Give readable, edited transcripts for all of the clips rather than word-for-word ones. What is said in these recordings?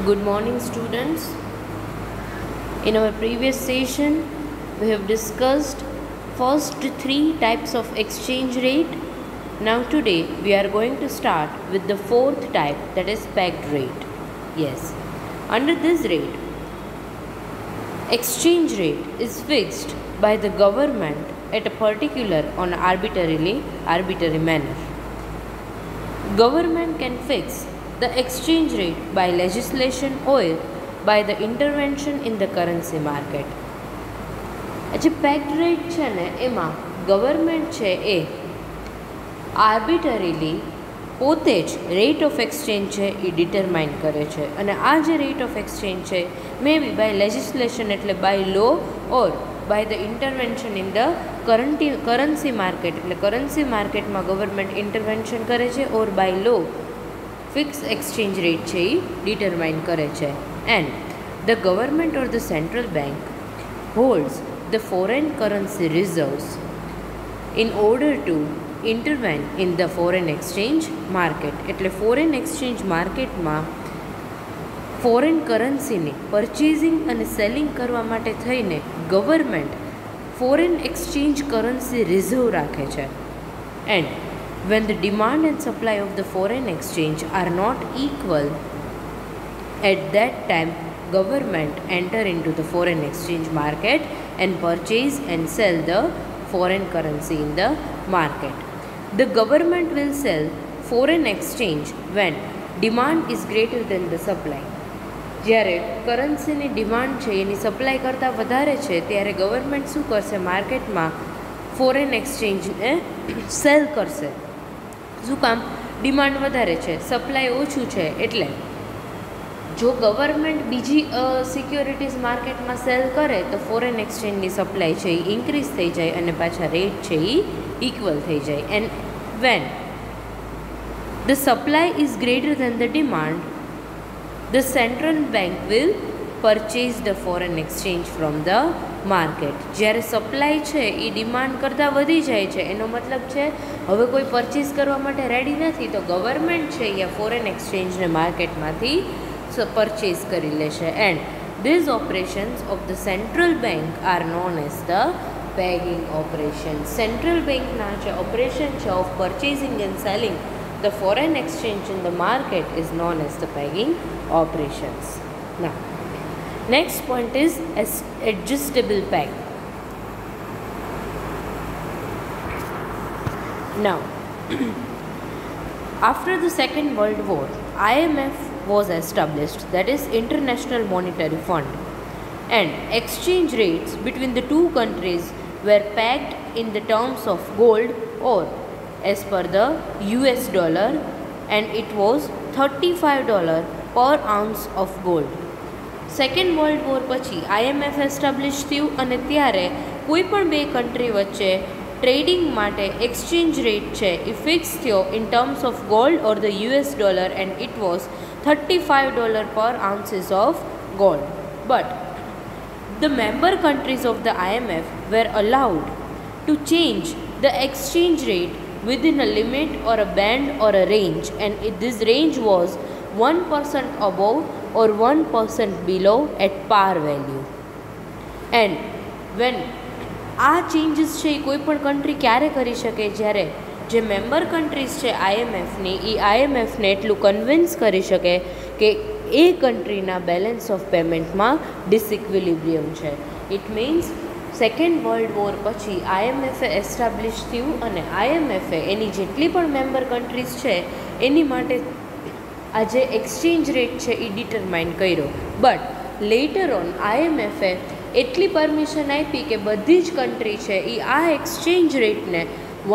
Good morning, students. In our previous session, we have discussed first three types of exchange rate. Now today we are going to start with the fourth type, that is pegged rate. Yes, under this rate, exchange rate is fixed by the government at a particular on arbitrary manner. Government can fix the exchange rate by legislation or by the intervention in the currency market. જે packed rate છે ને એમાં government છે એ આર્બિટરીલી પોતે જ rate of exchange છે એ determine કરે છે અને આ જે રેટ ઓફ એક્સચેન્જ છે મે બી બાય લેજિસ્લેશન એટલે by law or by the intervention in the currency market એટલે કરન્સી માર્કેટમાં ગવર્મેન્ટ ઇન્ટરવેન્શન કરે છે or by law fix exchange rate છે એ ડિટરમાઇન કરે છે. And the government or the central bank holds the foreign currency reserves in order to intervene in the foreign exchange market. એટલે foreign exchange માર્કેટમાં foreign કરન્સીની પર્ચેઝિંગ અને selling કરવા માટે થઈને government foreign exchange currency reserve રાખે છે. And when the demand and supply of the foreign exchange are not equal, at that time government enter into the foreign exchange market and purchase and sell the foreign currency in the market. The government will sell foreign exchange when demand is greater than the supply. જ્યારે કરન્સીની demand છે એની supply કરતાં વધારે છે ત્યારે government શું કરશે, માર્કેટમાં foreign એક્સચેન્જને cell કરશે. શું કામ? ડિમાન્ડ વધારે છે, સપ્લાય ઓછું છે. એટલે જો ગવર્મેન્ટ બીજી સિક્યોરિટીઝ માર્કેટમાં સેલ કરે તો ફોરેન એક્સચેન્જની સપ્લાય છે એ ઇન્ક્રીઝ થઈ જાય અને પાછા રેટ છે એ ઇક્વલ થઈ જાય. And when the supply is greater than the demand, the central bank will purchase the foreign exchange from the market. જ્યારે સપ્લાય છે એ ડિમાન્ડ કરતાં વધી જાય છે એનો મતલબ છે હવે કોઈ પરચેઝ કરવા માટે રેડી નથી તો ગવર્મેન્ટ છે એ ફોરેન એક્સચેન્જને માર્કેટમાંથી purchase કરી લેશે. And these operations of the central bank are known as the pegging operations. Central bank ના જે operation છે of purchasing and selling the foreign exchange in the market is known as the pegging operations. Now next point is adjustable peg. Now after the Second World War, IMF was established, that is International Monetary Fund, and exchange rates between the two countries were pegged in the terms of gold or as per the US dollar, and it was $35 per ounce of gold. Second World War પછી IMF establish થયું અને ત્યારે કોઈ પણ બે country વચ્ચે trading માટે exchange rate છે એ ફિક્સ થયો in terms of gold or the US dollar, and it was $35 per ounces of gold. But the member countries of the IMF were allowed to change the exchange rate within a limit or a band or a range, and this range was 1% above or 1% below at par value. And when આ changes છે એ કોઈ પણ country ક્યારે કરી શકે, જ્યારે જે મેમ્બર કન્ટ્રીઝ છે આઈએમએફની એ આઈએમએફને એટલું કન્વિન્સ કરી શકે કે એ કન્ટ્રીના બેલેન્સ ઓફ પેમેન્ટમાં ડિસઇક્વિલિબ્રિયમ છે. It means second world war પછી આઈએમએફે એસ્ટાબ્લિશ થયું અને આઈએમએફે એની જેટલી પણ મેમ્બર કન્ટ્રીઝ છે એની માટે આ જે એક્સચેન્જ રેટ છે એ ડિટરમાઇન કર્યો. બટ લેટર ઓન આઈએમએફે એટલી પરમિશન આપી કે બધી જ કન્ટ્રી છે એ આ એક્સચેન્જ રેટને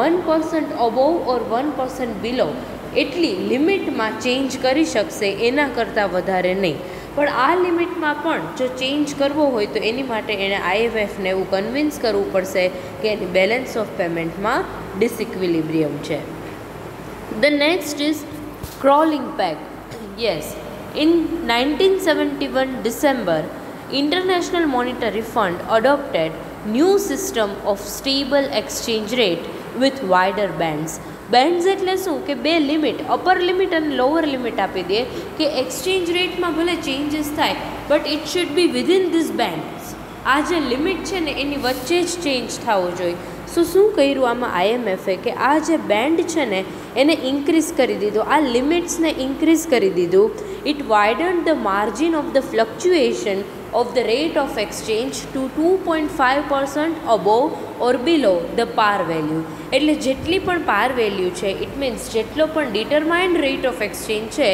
1% અબોવ ઓર 1% બિલો એટલી લિમિટમાં ચેન્જ કરી શકશે, એના કરતાં વધારે નહીં. પણ આ લિમિટમાં પણ જો ચેન્જ કરવો હોય તો એની માટે એણે આઈએમએફને એવું કન્વિન્સ કરવું પડશે કે એની બેલેન્સ ઓફ પેમેન્ટમાં ડિસઇક્વિલિબ્રિયમ છે. The next is crawling peg. Yes, in 1971 December, International Monetary Fund adopted new system of stable exchange rate with wider bands bands એટલે શું કે બે લિમિટ, અપર લિમિટ અને લોઅર લિમિટ આપી દે કે એક્સચેન્જ રેટમાં ભલે ચેન્જીસ થાય but it should be within this bands. આ જે લિમિટ છે ને એની વચ્ચે જ ચેન્જ થવો જોઈએ. શું કર્યું આમાં IMFએ કે આ જે બેન્ડ છે ને એને ઇન્ક્રીઝ કરી દીધું, આ લિમિટ્સને ઇન્ક્રીઝ કરી દીધું. It widened the margin of the fluctuation of the rate of exchange to 2.5% above or below the par value. એટલે જેટલી પણ par value છે, ઇટ મીન્સ જેટલો પણ ડિટરમાઇન્ડ રેટ ઓફ એક્સચેન્જ છે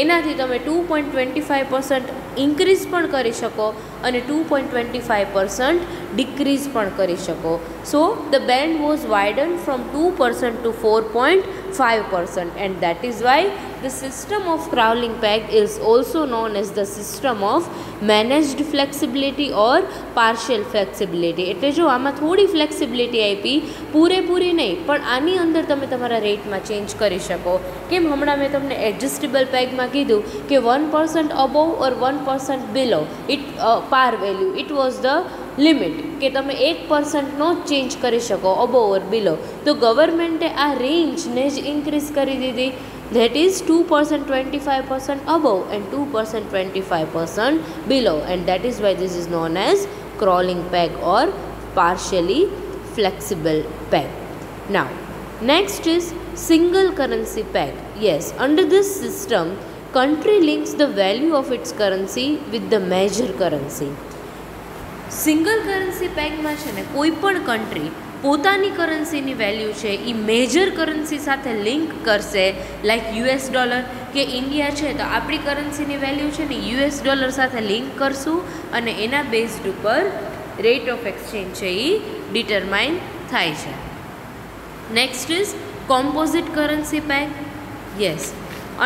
એનાથી તમે 2.25% ઇન્ક્રીઝ પણ કરી શકો અને 2.25% ડિક્રીઝ પણ કરી શકો. So the band was widen from 2% to 4.5% and that is why the system of crawling peg is also known as the system of managed flexibility or partial flexibility. એટલે જો આમાં થોડી ફ્લેક્સિબિલિટી આપી, પૂરેપૂરી નહીં પણ આની અંદર તમે તમારા રેટમાં ચેન્જ કરી શકો. કેમ હમણાં મેં તમને એડજસ્ટેબલ પેગમાં કીધું કે 1% અબોવ ઓર 1% બિલો ઇટ પાર value, it was the limit કે તમે 1%નો જ ચેન્જ કરી શકો અબોવ ઓર બિલો. તો ગવર્મેન્ટે આ રેન્જને જ ઇન્ક્રીઝ કરી દીધી. That is 2% 25% above and 2% 25% below, and that is why this is known as crawling peg or partially flexible peg. Now next is single currency peg. Yes, under this system country links the value of its currency with the major currency. Single currency પેગમાં છે ને કોઈ પણ country પોતાની કરન્સીની value છે એ major currency સાથે લિંક કરશે. લાઈક $, કે ઇન્ડિયા છે તો આપણી કરન્સીની વેલ્યુ છે ને $, સાથે લિંક કરશું અને એના બેઝડ ઉપર રેટ ઓફ એક્સચેન્જ છે એ ડિટરમાઇન થાય છે. Next is composite currency peg. Yes,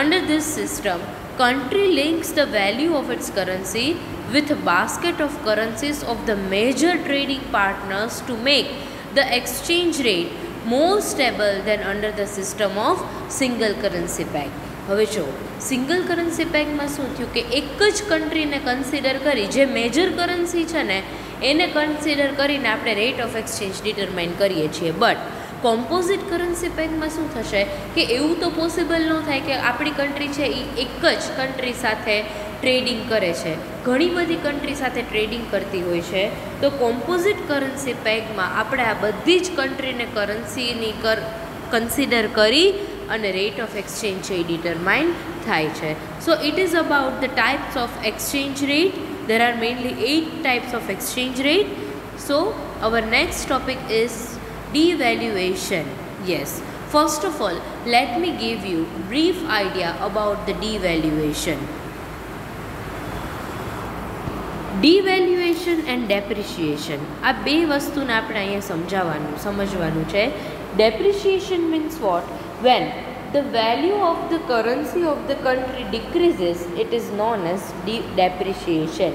under this system country links the value of its currency with a basket of currencies of the major trading partners to make the exchange rate more stable than under the system of single currency peg. હવે જો single currency પેગમાં શું થયું કે એક જ કન્ટ્રીને consider કરી, જે major currency છે ને એને કન્સિડર કરીને આપણે રેટ ઓફ એક્સચેન્જ ડિટરમાઇન કરીએ છીએ. બટ કોમ્પોઝિટ કરન્સી પેગમાં શું થશે કે એવું તો પોસિબલ ન થાય કે આપણી કન્ટ્રી છે એ એક જ કન્ટ્રી સાથે ટ્રેડિંગ કરે છે, ઘણી બધી કન્ટ્રી સાથે ટ્રેડિંગ કરતી હોય છે. તો કોમ્પોઝિટ કરન્સી પેગમાં આપણે આ બધી જ કન્ટ્રીને કરન્સીની કન્સિડર કરી અને રેટ ઓફ એક્સચેન્જ છે એ ડિટરમાઇન થાય છે. So it is about the types of exchange rate. There are mainly 8 types of exchange rate. So hour next topic is devaluation. Yes, first of all let me give you a brief idea about the devaluation. Devaluation and depreciation, આ બે વસ્તુને આપણે અહીંયા સમજવાનું છે. Depreciation means what? When the value of the currency of the country decreases, it is known as depreciation.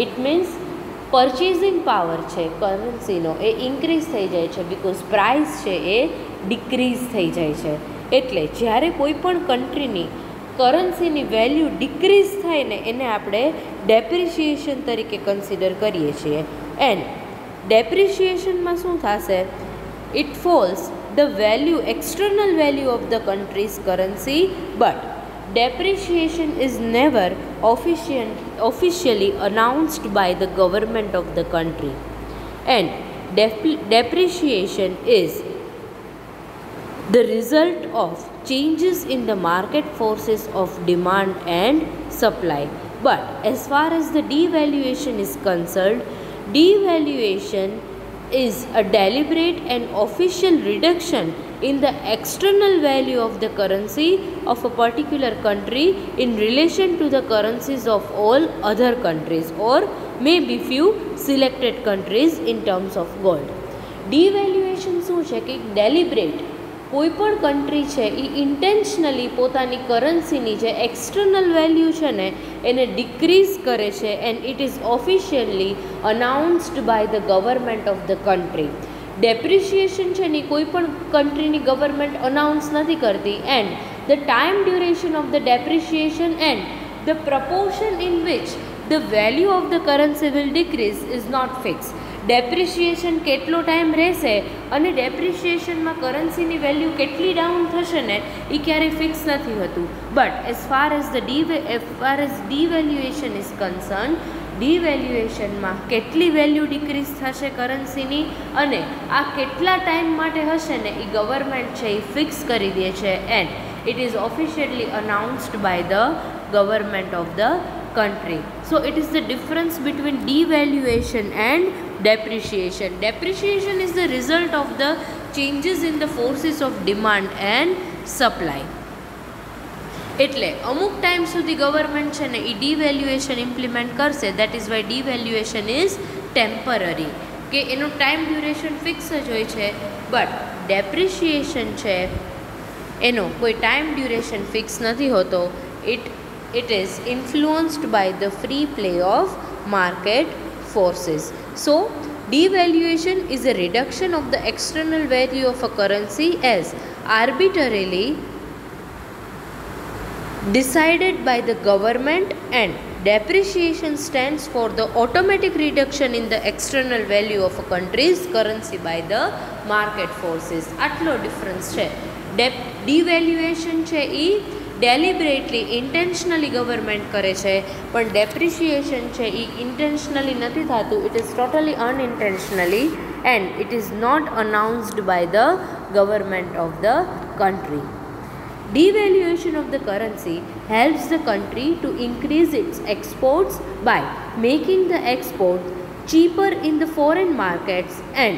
It means purchasing power છે કરન્સીનો એ increase થઈ જાય છે, બિકોઝ પ્રાઇસ છે એ ડિક્રીઝ થઈ જાય છે. એટલે જ્યારે કોઈ પણ કન્ટ્રીની કરન્સીની વેલ્યુ ડિક્રીઝ થાય ને એને આપણે ડેપ્રિશિએશન તરીકે કન્સિડર કરીએ છીએ. એન્ડ ડેપ્રિશિએશનમાં શું થશે? It false the value, external value of the countries currency, but depreciation is never officially announced by the government of the country, and depreciation is the result of changes in the market forces of demand and supply. But as far as the devaluation is concerned, devaluation is a deliberate and official reduction in the external value of the currency of a particular country in relation to the currencies of all other countries or maybe few selected countries in terms of gold. Devaluation શું છે કે ડેલિબ્રેટ કોઈ પણ country છે એ intentionally પોતાની કરન્સીની જે external value છે ને એને ડિક્રીઝ કરે છે, and it is officially announced by the government of the country. Depreciation છે ને કોઈ પણ કન્ટ્રીની ગવર્મેન્ટ અનાઉન્સ નથી કરતી, and the time duration of the depreciation and the proportion in which the value of the currency will decrease is not fix. Depreciation કેટલો time રહેશે અને ડેપ્રિશિએશનમાં કરન્સીની વેલ્યુ કેટલી ડાઉન થશે ને એ ક્યારેય ફિક્સ નથી હોતું. But as far as devaluation is concern, ડિવેલ્યુએશનમાં કેટલી વેલ્યુ ડિક્રીઝ થશે કરન્સીની અને આ કેટલા ટાઈમ માટે હશે ને એ ગવર્મેન્ટ છે એ ફિક્સ કરી દે છે and it is officially announced by the government of the country. So it is the difference between devaluation and depreciation. Depreciation is the result of the changes in the forces of demand and supply. એટલે અમુક time સુધી government છે ને એ devaluation implement કરશે. That is why devaluation is temporary, કે એનું time duration fix જ હોય છે. બટ ડેપ્રિશિએશન છે એનો કોઈ ટાઈમ ડ્યુરેશન ફિક્સ નથી હોતો. it is influenced by the free play of market forces. So devaluation is a reduction of the external value of a currency as arbitrarily decided by the government, and depreciation stands for the automatic reduction in the external value of a country's currency by the market forces. આટલો difference છે. Devaluation છે એ deliberately intentionally government કરે છે, પણ depreciation છે એ intentionally નથી થતું. It is totally unintentionally and it is not announced by the government of the country. Devaluation of the currency helps the country to increase its exports by making the export cheaper in the foreign markets and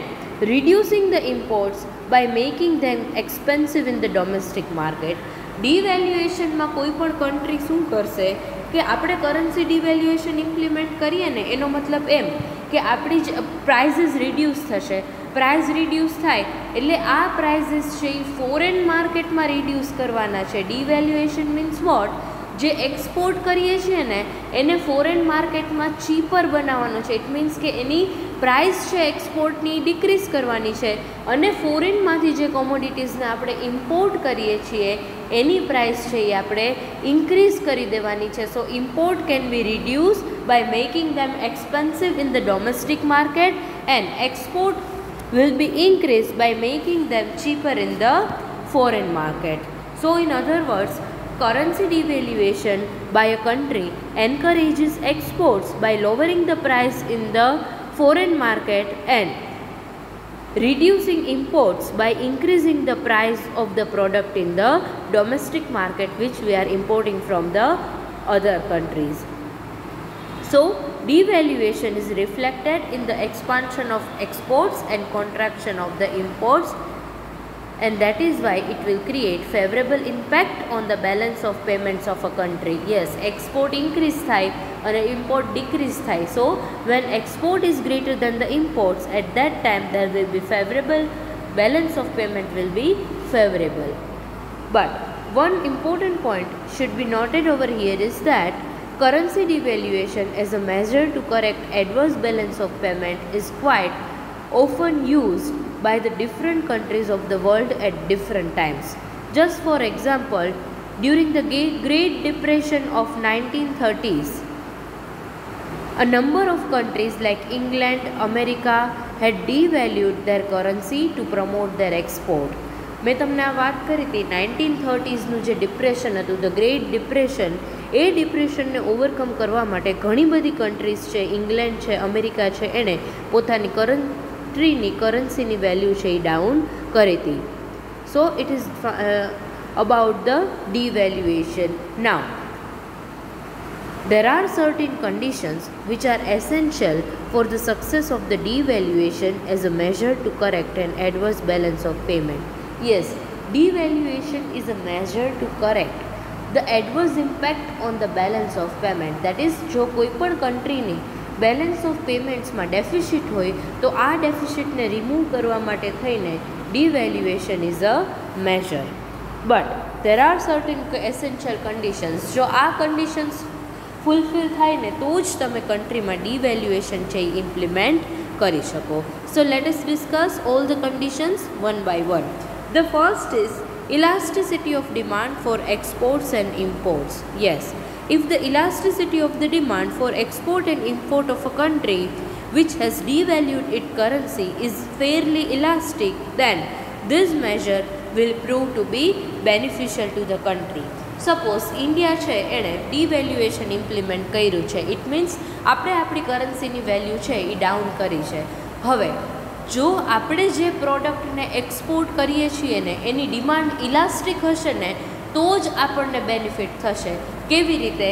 reducing the imports by making them expensive in the domestic market. ડિવેલ્યુએશનમાં કોઈ પણ country શું કરશે કે આપણે currency devaluation implement કરીએ ને એનો મતલબ એમ કે આપણી જ પ્રાઇઝીસ રિડ્યુસ થશે. પ્રાઇઝ રિડ્યુસ થાય એટલે આ પ્રાઇઝીસ છે એ ફોરેન માર્કેટમાં રિડ્યુસ કરવાના છે. Devaluation means what? જે એક્સપોર્ટ કરીએ છીએ ને એને ફોરેન માર્કેટમાં ચીપર બનાવવાનો છે. ઇટ મીન્સ કે એની પ્રાઇસ છે એક્સપોર્ટની ડિક્રીઝ કરવાની છે અને ફોરેનમાંથી જે કોમોડિટીઝને આપણે ઇમ્પોર્ટ કરીએ છીએ એની પ્રાઇસ છે એ આપણે ઇન્ક્રીઝ કરી દેવાની છે. So import can be reduce by making them expensive in the domestic market and export will be increased by making them cheaper in the foreign market. So in other words, currency devaluation by a country encourages exports by lowering the price in the foreign market and reducing imports by increasing the price of the product in the domestic market which we are importing from the other countries. So devaluation is reflected in the expansion of exports and contraction of the imports, and that is why it will create favorable impact on the balance of payments of a country. Yes, export increase થાય અને import decrease થાય. So when export is greater than the imports, at that time there will be favorable, balance of payment will be favorable. But one important point should be noted over here is that currency devaluation as a measure to correct adverse balance of payment is quite often used by the different countries of the world at different times. Just for example, during the Great Depression of 1930s, a number of countries like England, America had devalued their currency to promote their export. મેં તમને આ વાત કરી હતી 1930sનું જે depression હતું, the great depression, એ ડિપ્રેશનને ઓવરકમ કરવા માટે ઘણી બધી કન્ટ્રીઝ છે, ઇંગ્લેન્ડ છે, અમેરિકા છે, એણે પોતાની કન્ટ્રીની કરન્સીની વેલ્યુ છે એ ડાઉન કરી હતી. So it is about the devaluation. Now there are certain conditions which are essential for the success of the devaluation as a measure to correct an adverse balance of payment. Yes, devaluation is a measure to correct the adverse impact on the balance of payment. That is, જો કોઈ પણ કન્ટ્રીની balance of પેમેન્ટ્સમાં deficit હોય તો આ ડેફિસિટને remove કરવા માટે થઈને devaluation is a measure. But there are certain essential conditions. જો આ conditions ફૂલફિલ થાય ને તો જ તમે કન્ટ્રીમાં ડિવેલ્યુએશન છે એ ઇમ્પ્લિમેન્ટ કરી શકો. So let us discuss all the conditions one by one. The first is elasticity of demand for exports and imports. Yes, if the elasticity of the demand for export and import of a country which has devalued its currency is fairly elastic, then this measure will prove to be beneficial to the country. Suppose India છે એણે devaluation implement કર્યું છે, it means આપણે આપણી કરન્સીની value છે એ down કરી છે. હવે જો આપણે જે પ્રોડક્ટને એક્સપોર્ટ કરીએ છીએ ને એની ડિમાન્ડ ઇલાસ્ટિક હશે ને તો જ આપણને બેનિફિટ થશે. કેવી રીતે?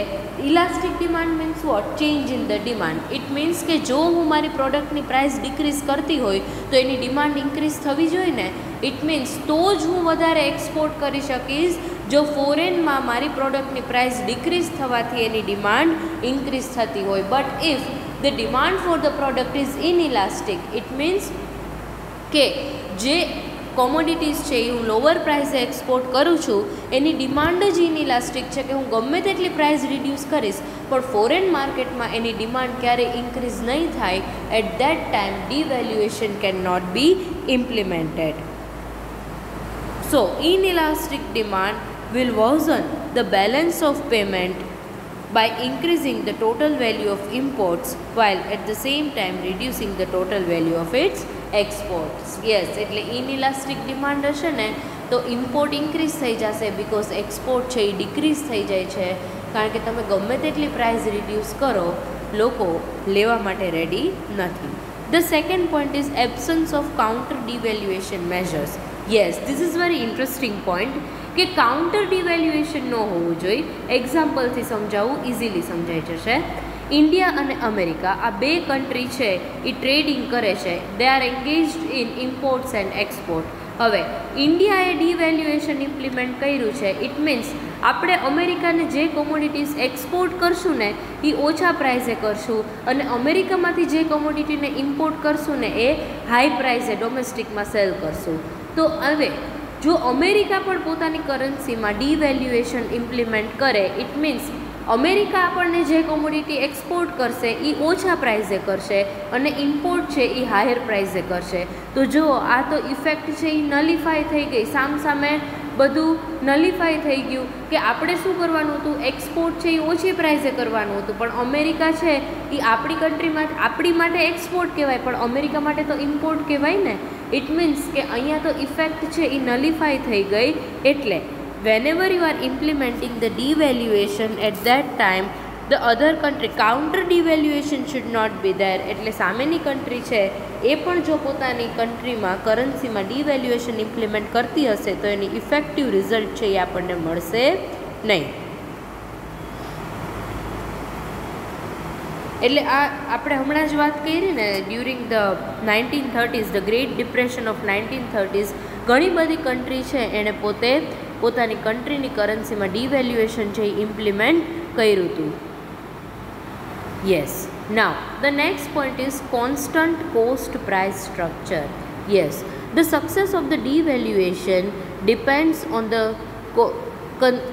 Elastic demand means what? Change in the demand. It means કે જો હું મારી પ્રોડક્ટની પ્રાઇસ ડિક્રીઝ કરતી હોય તો એની ડિમાન્ડ ઇન્ક્રીઝ થવી જોઈએ ને. ઇટ મીન્સ તો જ હું વધારે એક્સપોર્ટ કરી શકીશ. જો ફોરેનમાં મારી પ્રોડક્ટની પ્રાઇસ ડિક્રીઝ થવાથી એની ડિમાન્ડ ઇન્ક્રીઝ થતી હોય, but if the demand for the product is inelastic, it means કે જે કોમોડિટીઝ છે એ હું લોઅર પ્રાઇસે એક્સપોર્ટ કરું છું, એની ડિમાન્ડ જ ઇનઇલાસ્ટિક છે કે હું ગમે તેટલી પ્રાઇસ રિડ્યુસ કરીશ પણ ફોરેન માર્કેટમાં એની ડિમાન્ડ ક્યારેય ઇન્ક્રીઝ નહીં થાય. At that time devaluation can not be implemented. So inelastic demand will worsen the balance of payment by increasing the total value of imports while at the same time reducing the total value of its exports. Yes, એટલે inelastic demand હશે ને તો import increase થઈ જશે because export છે એ decrease થઈ જાય છે. કારણ કે તમે ગમે તેટલી પ્રાઇસ રિડ્યુસ કરો, લોકો લેવા માટે રેડી નથી. The second point is absence of counter devaluation measures. Yes, this is very interesting point કે કાઉન્ટર ડિવેલ્યુએશન ન હોવું જોઈએ. એક્ઝામ્પલથી સમજાવવું ઇઝીલી સમજાઈ જશે. ઇન્ડિયા અને અમેરિકા આ બે કન્ટ્રી છે એ ટ્રેડિંગ કરે છે. They are engaged in imports and export. હવે ઇન્ડિયાએ ડિવેલ્યુએશન ઇમ્પ્લિમેન્ટ કર્યું છે. ઇટ મીન્સ આપણે અમેરિકાને જે કોમોડિટીઝ એક્સપોર્ટ કરશું ને એ ઓછા પ્રાઇસે કરશું અને અમેરિકામાંથી જે કોમોડિટીને ઇમ્પોર્ટ કરશું ને એ હાઈ પ્રાઇસે ડોમેસ્ટિકમાં સેલ કરશું. તો હવે જો અમેરિકા પણ પોતાની કરન્સીમાં ડિવેલ્યુએશન ઇમ્પ્લિમેન્ટ કરે, ઇટ મીન્સ અમેરિકા આપણને જે કોમોડિટી એક્સપોર્ટ કરશે એ ઓછા પ્રાઇસે કરશે અને ઇમ્પોર્ટ છે એ હાયર પ્રાઇસે કરશે. તો જો આ તો ઇફેક્ટ છે એ નલિફાઈ થઈ ગઈ, સામસામે બધું નલિફાઈ થઈ ગયું કે આપણે શું કરવાનું હતું, એક્સપોર્ટ છે એ ઓછી પ્રાઇસે કરવાનું હતું પણ અમેરિકા છે એ આપણી કન્ટ્રીમાં આપણી માટે એક્સપોર્ટ કહેવાય પણ અમેરિકા માટે તો ઇમ્પોર્ટ કહેવાય ને. ઇટ મીન્સ કે અહીંયા તો ઇફેક્ટ છે એ નલિફાઈ થઈ ગઈ. એટલે whenever you are implementing the devaluation at that time the other country counter devaluation should not be there. એટલે સામેની કન્ટ્રી છે એ પણ જો પોતાની કન્ટ્રીમાં કરન્સીમાં ડિવેલ્યુએશન ઇમ્પ્લિમેન્ટ કરતી હશે તો એની ઇફેક્ટિવ રિઝલ્ટ છે એ આપણને મળશે નહીં. એટલે આ આપણે હમણાં જ વાત કરી ને during the 1930s, the great depression of 1930s, ઘણી બધી કન્ટ્રી છે એણે પોતાની કન્ટ્રીની કરન્સીમાં ડિવેલ્યુએશન છે એ ઇમ્પ્લિમેન્ટ કર્યું હતું. Yes. Now the next point is constant cost price structure. Yes, the success of the devaluation depends on the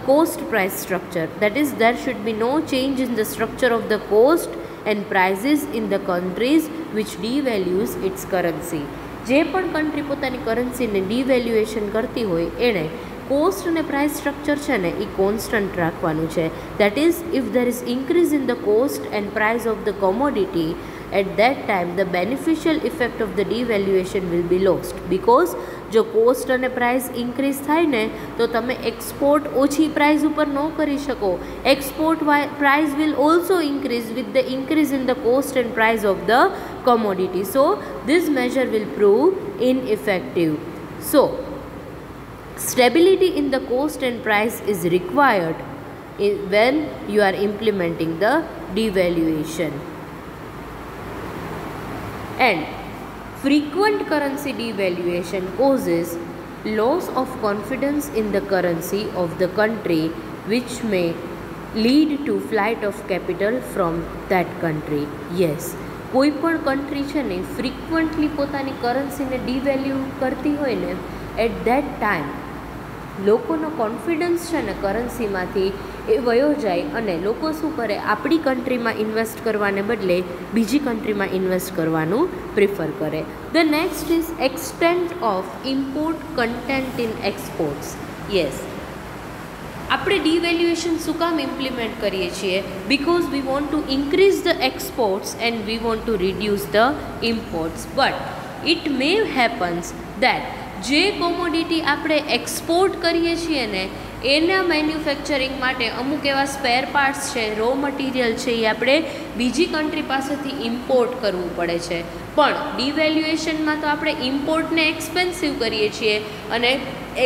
cost price structure. That is, there should be no change in the structure of the cost and prices in the countries which devalues its currency. જે પણ country પોતાની કરન્સીને devaluation કરતી હોય એણે cost અને price structure છે ને એ constant રાખવાનું છે. That is if there is increase in the cost and price of the commodity at that time the beneficial effect of the devaluation will be lost because જો cost અને price increase થાય ને તો તમે export ઓછી price ઉપર ન કરી શકો. Export price will also increase with the increase in the cost and price of the commodity. So this measure will prove ineffective. So stability in the cost and price is required when you are implementing the devaluation. And frequent currency devaluation causes loss of confidence in the currency of the country, which may lead to flight of capital from that country. Yes, કોઈ પણ country છે ને frequently પોતાની કરન્સીને devalue કરતી હોય ને at that time લોકોનો confidence છે ને કરન્સીમાંથી એ વયો જાય અને લોકો શું કરે, આપણી કન્ટ્રીમાં ઇન્વેસ્ટ કરવાને બદલે બીજી કન્ટ્રીમાં ઇન્વેસ્ટ કરવાનું પ્રિફર કરે. The next is extent of import content in exports. Yes, આપણે ડિવેલ્યુએશન શું કામ ઇમ્પ્લિમેન્ટ કરીએ છીએ? Because we want two increase the exports and we want to reduce the imports. But it may happens that જે commodity આપણે export કરીએ છીએ ને એના મેન્યુફેક્ચરિંગ માટે અમુક એવા સ્પેર પાર્ટ્સ છે, રો મટીરિયલ છે, એ આપણે બીજી કન્ટ્રી પાસેથી ઇમ્પોર્ટ કરવું પડે છે. પણ ડિવેલ્યુએશનમાં તો આપણે ઇમ્પોર્ટને એક્સપેન્સિવ કરીએ છીએ અને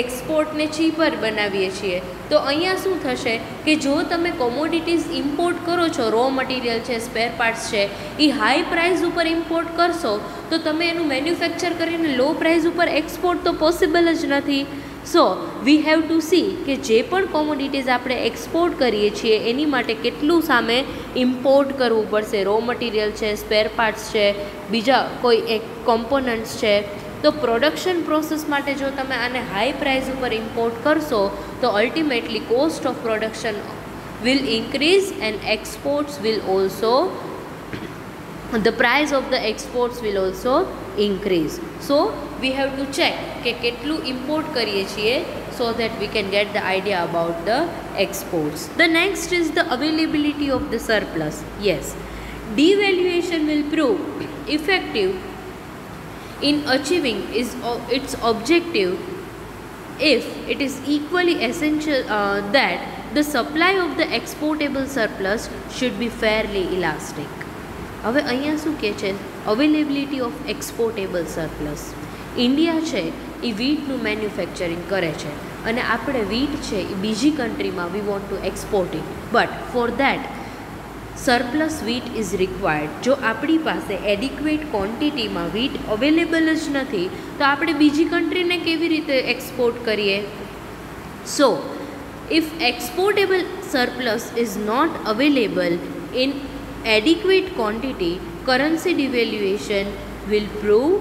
એક્સપોર્ટને ચીપર બનાવીએ છીએ. તો અહીંયા શું થશે કે જો તમે કોમોડિટીઝ ઇમ્પોર્ટ કરો છો, રો મટીરિયલ છે, સ્પેર પાર્ટ્સ છે, એ હાઈ પ્રાઇસ ઉપર ઇમ્પોર્ટ કરશો તો તમે એનું મેન્યુફેક્ચર કરીને લો પ્રાઇસ ઉપર એક્સપોર્ટ તો પોસિબલ જ નથી. સો વી હેવ ટુ સી કે જે પણ કોમોડિટીઝ આપણે એક્સપોર્ટ કરીએ છીએ એની માટે કેટલું સામે ઇમ્પોર્ટ કરવું પડશે. રો મટીરિયલ છે, સ્પેર પાર્ટ્સ છે, બીજા કોઈ એક કોમ્પોનન્ટ્સ છે. તો પ્રોડક્શન પ્રોસેસ માટે જો તમે આને હાઈ પ્રાઇસ ઉપર ઇમ્પોર્ટ કરશો તો ultimately cost of production will increase and exports will also the price of the exports will also increase. So we have to check કે કેટલું ઇમ્પોર્ટ કરીએ છીએ so that we can get the idea about the exports. The next is the availability of the surplus. Yes, devaluation will prove effective in achieving its objective if it is equally essential that the supply of the exportable surplus should be fairly elastic. હવે અહીંયા શું કહે છે? Availability of exportable surplus. India છે એ વીટનું manufacturing કરે છે અને આપણે વીટ છે એ બીજી કન્ટ્રીમાં we want to export it. But for that surplus wheat is required. જો આપણી પાસે એડિક્વેટ ક્વોન્ટિટીમાં વીટ અવેલેબલ જ નથી તો આપણે બીજી કન્ટ્રીને કેવી રીતે એક્સપોર્ટ કરીએ? So if exportable surplus is not available in adequate quantity, currency devaluation will prove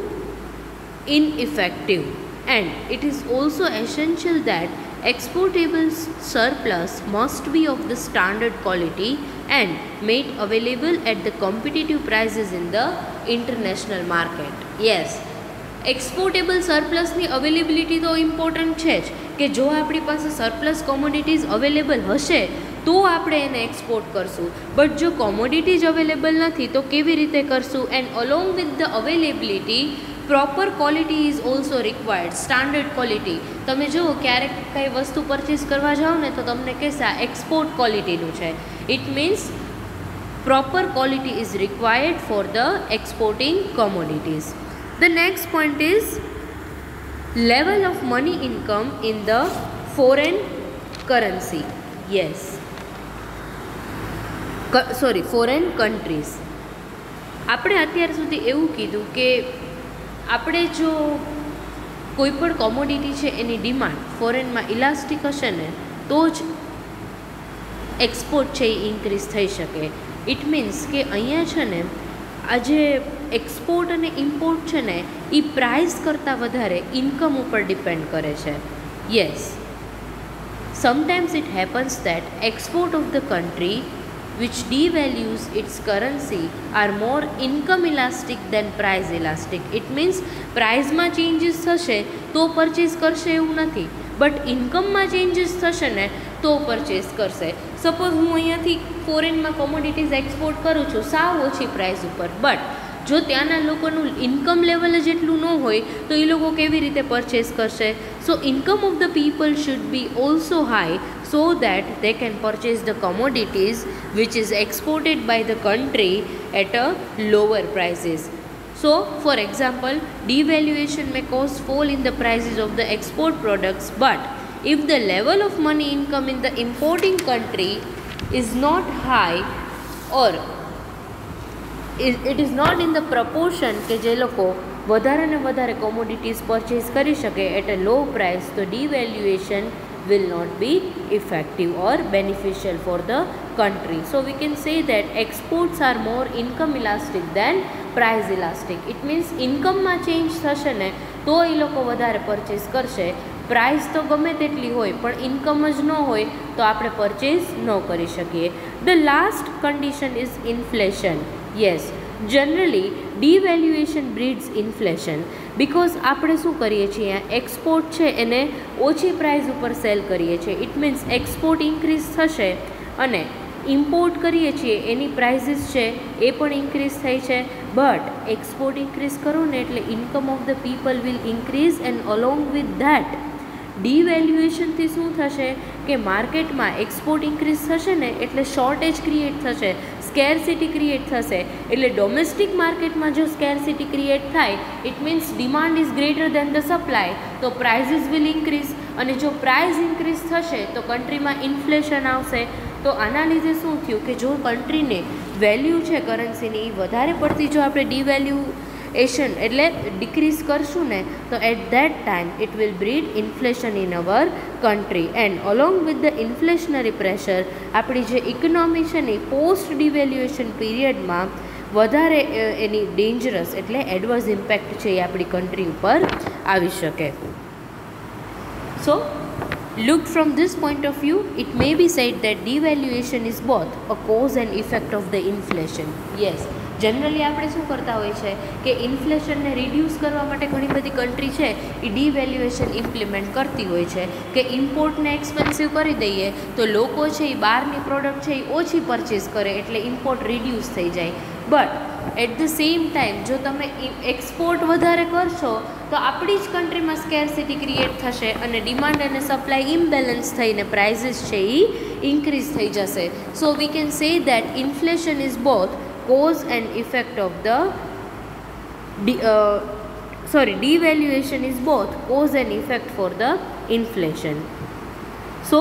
ineffective. And it is also essential that exportable surplus must be of the standard quality and made available at the competitive prices in the international market. Yes, exportable સરપ્લસની availability તો important છે જ કે જો આપણી પાસે surplus commodities available હશે તો આપણે એને એક્સપોર્ટ કરશું. બટ જો કોમોડિટી જ અવેલેબલ નથી તો કેવી રીતે કરશું? And along with the availability proper quality is also required. Standard quality. તમે જુઓ ક્યારેક કંઈ વસ્તુ પરચેસ કરવા જાઓ ને તો તમને કહેશે આ એક્સપોર્ટ ક્વોલિટીનું છે. It means proper quality is required for the exporting commodities. The next point is level of money income in the foreign currency. Yes. Foreign countries. આપણે અત્યાર સુધી એવું કીધું કે આપણે જો કોઈ પણ કોમોડિટી છે એની ડિમાન્ડ ફોરેનમાં ઇલાસ્ટિક હશે ને તો જ એક્સપોર્ટ છે એ ઇન્ક્રીઝ થઈ શકે. ઇટ મીન્સ કે અહીંયા છે ને આ જે એક્સપોર્ટ અને ઇમ્પોર્ટ છે ને એ પ્રાઇસ કરતાં વધારે ઇન્કમ ઉપર ડિપેન્ડ કરે છે. Yes, sometimes it happens that export of the country which devalues its currency are more income elastic than price elastic. It means પ્રાઇઝમાં ચેન્જીસ થશે તો પરચેસ કરશે એવું નથી, બટ ઇન્કમમાં ચેન્જીસ થશે ને તો પરચેસ કરશે. સપોઝ હું અહીંયાથી ફોરેનમાં કોમોડિટીઝ એક્સપોર્ટ કરું છું સાવ ઓછી પ્રાઇસ ઉપર, બટ જો ત્યાંના લોકોનું ઇન્કમ લેવલ જ એટલું ન હોય તો એ લોકો કેવી રીતે પરચેસ કરશે? So income of the people should be also high so that they can purchase the commodities which is exported by the country at a lower prices. So for example, devaluation may cause fall in the prices of the export products, but if the level of money income in the importing country is not high or it is not in the proportion કે જે લોકો વધારે ને વધારે commodities purchase કરી શકે at a low price, તો devaluation will not be effective or beneficial for the country. So we can say that exports are more income elastic than price elastic. It means income માં change થશે ને તો એ લોકો વધારે purchase કરશે. Price તો ગમે તેટલી હોય પણ ઇન્કમ જ ન હોય તો આપણે પરચેસ ન કરી શકીએ. The last condition is inflation. Yes, generally devaluation breeds inflation, because આપણે શું કરીએ છીએ, એક્સપોર્ટ છે એને ઓછી પ્રાઇસ ઉપર સેલ કરીએ છીએ. ઇટ મીન્સ એક્સપોર્ટ ઇન્ક્રીઝ થશે અને ઇમ્પોર્ટ કરીએ છીએ એની પ્રાઇઝીસ છે એ પણ ઇન્ક્રીઝ થાય છે. બટ એક્સપોર્ટ ઇન્ક્રીઝ કરો ને એટલે income of the people will increase and along with that ડિવેલ્યુએશનથી શું થશે કે માર્કેટમાં એક્સપોર્ટ ઇન્ક્રીઝ થશે ને એટલે શોર્ટેજ ક્રિએટ થશે, સ્કેરસિટી ક્રિએટ થશે. એટલે ડોમેસ્ટિક માર્કેટમાં જો સ્કેરસિટી ક્રિએટ થાય it means demand is greater than the supply, તો પ્રાઇઝીસ વિલ ઇન્ક્રીઝ. અને જો પ્રાઇઝ ઇન્ક્રીઝ થશે તો કન્ટ્રીમાં ઇન્ફ્લેશન આવશે. તો આના લીધે શું થયું કે જો કન્ટ્રીને વેલ્યુ છે કરન્સીની એ વધારે પડતી જો આપણે ડિવેલ્યુએશન એટલે ડિક્રીઝ કરશું ને તો at that time it will breed inflation in our country. And along with the inflationary pressure આપણી જે ઇકોનોમી છે ને પોસ્ટ ડિવેલ્યુએશન પીરિયડમાં વધારે એની ડેન્જરસ એટલે એડવર્સ ઇમ્પેક્ટ છે એ આપણી કન્ટ્રી ઉપર આવી શકે. So looked from this point of view, it may be said that devaluation is both a cause and effect of the inflation. Yes, generally આપણે શું કરતા હોય છે કે ઇન્ફ્લેશનને રિડ્યુસ કરવા માટે ઘણી બધી કન્ટ્રી છે એ ડિવેલ્યુએશન ઇમ્પ્લિમેન્ટ કરતી હોય છે કે ઇમ્પોર્ટને એક્સપેન્સિવ કરી દઈએ તો લોકો છે એ બહારની પ્રોડક્ટ છે એ ઓછી પરચેસ કરે એટલે ઇમ્પોર્ટ રિડ્યુસ થઈ જાય. But at the same time જો તમે એક્સપોર્ટ વધારે કરશો તો આપણી જ કન્ટ્રીમાં સ્કેરસિટી ક્રિએટ થશે અને ડિમાન્ડ અને સપ્લાય ઇમ્બેલેન્સ થઈને પ્રાઇઝીસ છે એ ઇન્ક્રીઝ થઈ જશે. So we can say that inflation is both cause and effect of the devaluation is both cause and effect for the inflation. So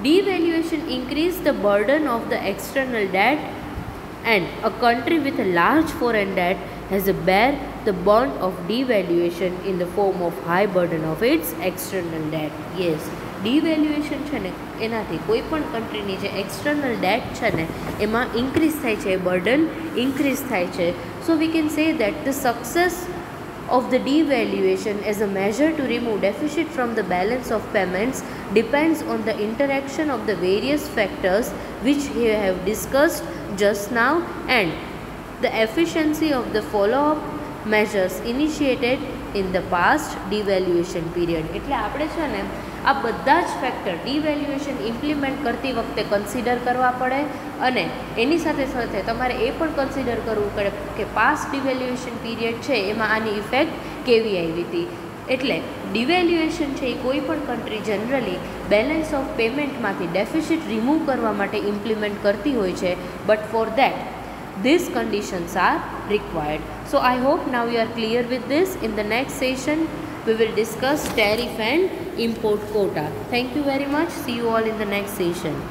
devaluation increase the burden of the external debt and a country with a large foreign debt has to bear the burden of devaluation in the form of high burden of its external debt. Yes, devaluation છે ને એનાથી કોઈ પણ કન્ટ્રીની જે external date છે ને એમાં increase થાય છે, બર્ડન ઇન્ક્રીઝ થાય છે. So we can say that the success of the devaluation as a measure to remove deficit from the balance of payments depends on the interaction of the various factors which we have discussed just now and the efficiency of the follow-up measures initiated in the past devaluation period. એટલે આપણે છે ને આ બધા જ factor devaluation implement કરતી વખતે consider કરવા પડે અને એની સાથે સાથે તમારે એ પણ કન્સિડર કરવું પડે કે પાસ્ટ ડિવેલ્યુએશન પીરિયડ છે એમાં આની ઇફેક્ટ કેવી આવી હતી. એટલે ડિવેલ્યુએશન છે એ કોઈ પણ કન્ટ્રી જનરલી બેલેન્સ ઓફ પેમેન્ટમાંથી ડેફિસિટ રિમૂવ કરવા માટે ઇમ્પ્લિમેન્ટ કરતી હોય છે. But for that these conditions are required. So I hope now you are clear with this. In the next session we will discuss tariff and import quota. Thank you very much. See you all in the next session.